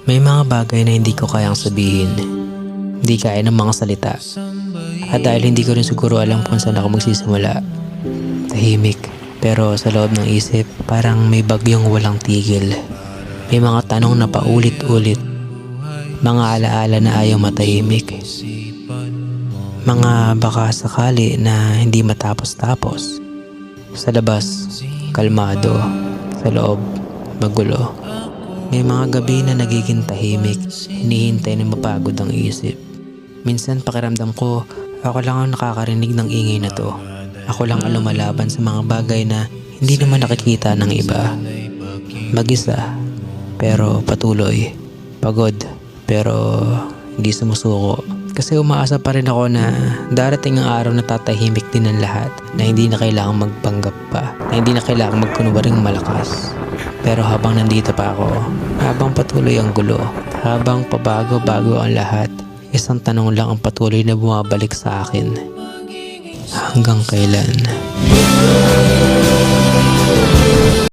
May mga bagay na hindi ko kayang sabihin. Hindi kaya ng mga salita. At dahil hindi ko rin siguro alam kung saan ako magsisimula. Tahimik. Pero sa loob ng isip, parang may bagyong walang tigil. May mga tanong na paulit-ulit. Mga alaala na ayaw matahimik. Mga baka sakali na hindi matapos-tapos. Sa labas, kalmado. Sa loob, magulo. May mga gabi na nagiging tahimik. Hinihintay na mapagod ang isip. Minsan pakiramdam ko, ako lang ang nakakarinig ng ingay na to. Ako lang ang lumalaban sa mga bagay na hindi naman nakikita ng iba. Mag-isa, pero patuloy. Pagod, pero hindi sumusuko. Kasi umaasa pa rin ako na darating ang araw na tatahimik din ang lahat. Na hindi na kailangang magpanggap pa. Na hindi na kailangang magkunwaring malakas. Pero habang nandito pa ako, habang patuloy ang gulo, habang pabago-bago ang lahat, isang tanong lang ang patuloy na bumabalik sa akin. Hanggang kailan?